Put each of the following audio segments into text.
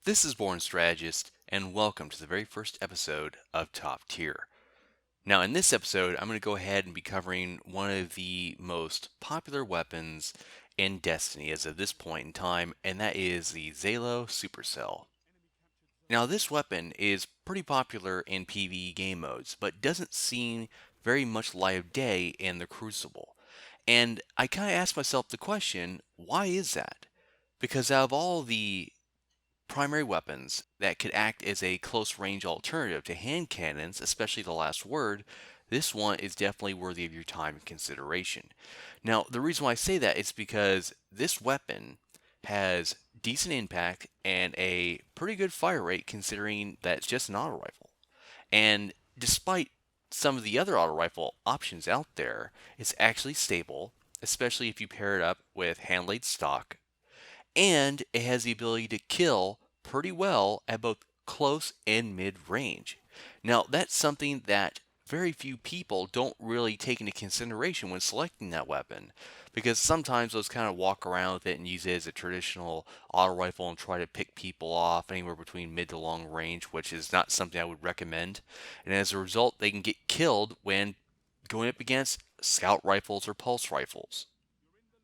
This is Born Strategist, and welcome to the very first episode of Top Tier. Now, in this episode, I'm going to go ahead and be covering one of the most popular weapons in Destiny as of this point in time, and that is the Zhalo Supercell. Now, this weapon is pretty popular in PvE game modes, but doesn't see very much light of day in the Crucible. And I kind of asked myself the question, why is that? Because out of all the primary weapons that could act as a close range alternative to hand cannons, especially the last word, this one is definitely worthy of your time and consideration. Now, the reason why I say that is because this weapon has decent impact and a pretty good fire rate considering that it's just an auto rifle. And despite some of the other auto rifle options out there, it's actually stable, especially if you pair it up with hand laid stock, and it has the ability to kill pretty well at both close and mid range. Now, that's something that very few people don't really take into consideration when selecting that weapon, because sometimes those kind of walk around with it and use it as a traditional auto rifle and try to pick people off anywhere between mid to long range, which is not something I would recommend. And as a result, they can get killed when going up against scout rifles or pulse rifles.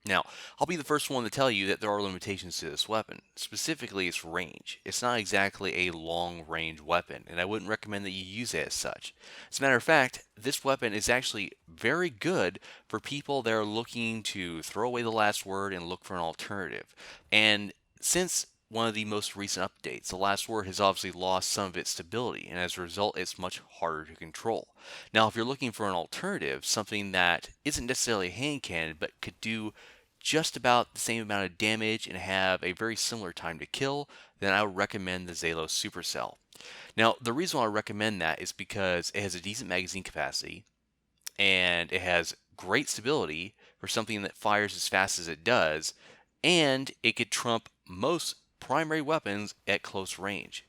Now, I'll be the first one to tell you that there are limitations to this weapon, specifically its range. It's not exactly a long range weapon, and I wouldn't recommend that you use it as such. As a matter of fact, this weapon is actually very good for people that are looking to throw away the last word and look for an alternative. And since one of the most recent updates, the last word has obviously lost some of its stability, and as a result, it's much harder to control. Now, if you're looking for an alternative, something that isn't necessarily a hand cannon but could do just about the same amount of damage and have a very similar time to kill, then I would recommend the Zhalo Supercell. Now, the reason why I recommend that is because it has a decent magazine capacity and it has great stability for something that fires as fast as it does, and it could trump most primary weapons at close range.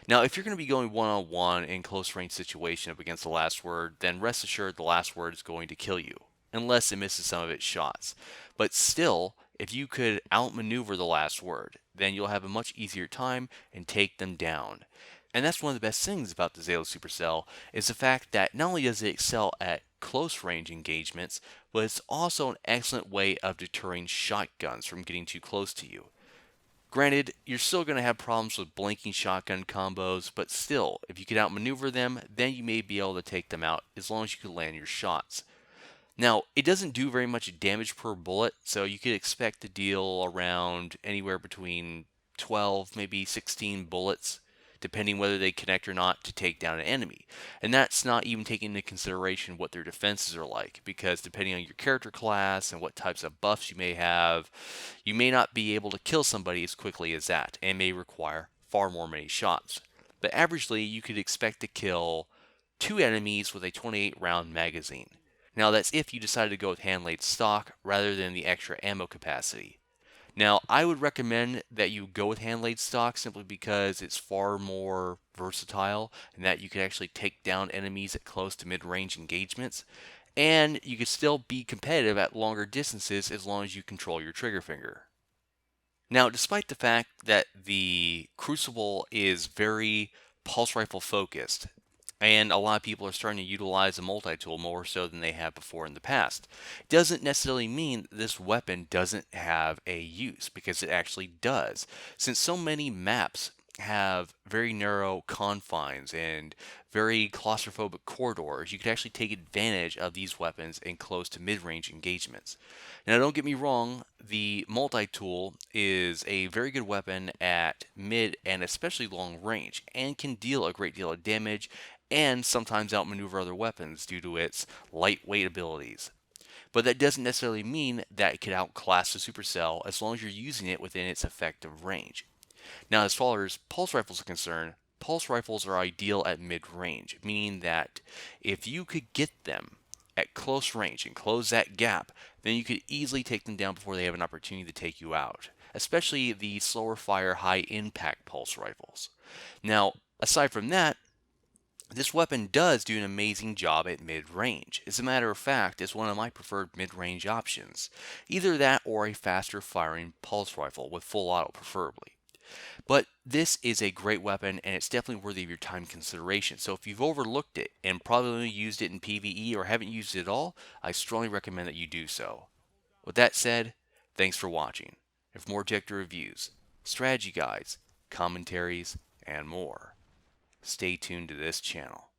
Now, if you're going to be going one-on-one in close range situation up against the last word, then rest assured the last word is going to kill you, unless it misses some of its shots. But still, if you could outmaneuver the last word, then you'll have a much easier time and take them down. And that's one of the best things about the Zalo Supercell is the fact that not only does it excel at close range engagements, but it's also an excellent way of deterring shotguns from getting too close to you. Granted, you're still going to have problems with blinking shotgun combos, but still, if you can outmaneuver them, then you may be able to take them out as long as you can land your shots. Now, it doesn't do very much damage per bullet, so you could expect to deal around anywhere between 12, maybe 16 bullets, depending whether they connect or not, to take down an enemy. And that's not even taking into consideration what their defenses are like, because depending on your character class and what types of buffs you may have, you may not be able to kill somebody as quickly as that, and may require far more many shots. But averagely, you could expect to kill 2 enemies with a 28 round magazine. Now, that's if you decide to go with hand laid stock rather than the extra ammo capacity. Now, I would recommend that you go with hand laid stock simply because it's far more versatile and that you can actually take down enemies at close to mid range engagements. And you can still be competitive at longer distances as long as you control your trigger finger. Now, despite the fact that the Crucible is very pulse rifle focused, and a lot of people are starting to utilize the multi-tool more so than they have before in the past, it doesn't necessarily mean this weapon doesn't have a use, because it actually does. Since so many maps have very narrow confines and very claustrophobic corridors, you could actually take advantage of these weapons in close to mid-range engagements. Now, don't get me wrong, the multi-tool is a very good weapon at mid and especially long range, and can deal a great deal of damage and sometimes outmaneuver other weapons due to its lightweight abilities. But that doesn't necessarily mean that it could outclass the supercell as long as you're using it within its effective range. Now, as far as pulse rifles are concerned, pulse rifles are ideal at mid-range, meaning that if you could get them at close range and close that gap, then you could easily take them down before they have an opportunity to take you out, especially the slower fire, high impact pulse rifles. Now, aside from that, this weapon does do an amazing job at mid-range. As a matter of fact, it's one of my preferred mid-range options. Either that or a faster firing pulse rifle with full auto preferably. But this is a great weapon, and it's definitely worthy of your time consideration. So if you've overlooked it and probably only used it in PvE or haven't used it at all, I strongly recommend that you do so. With that said, thanks for watching. For more objective reviews, strategy guides, commentaries, and more, stay tuned to this channel.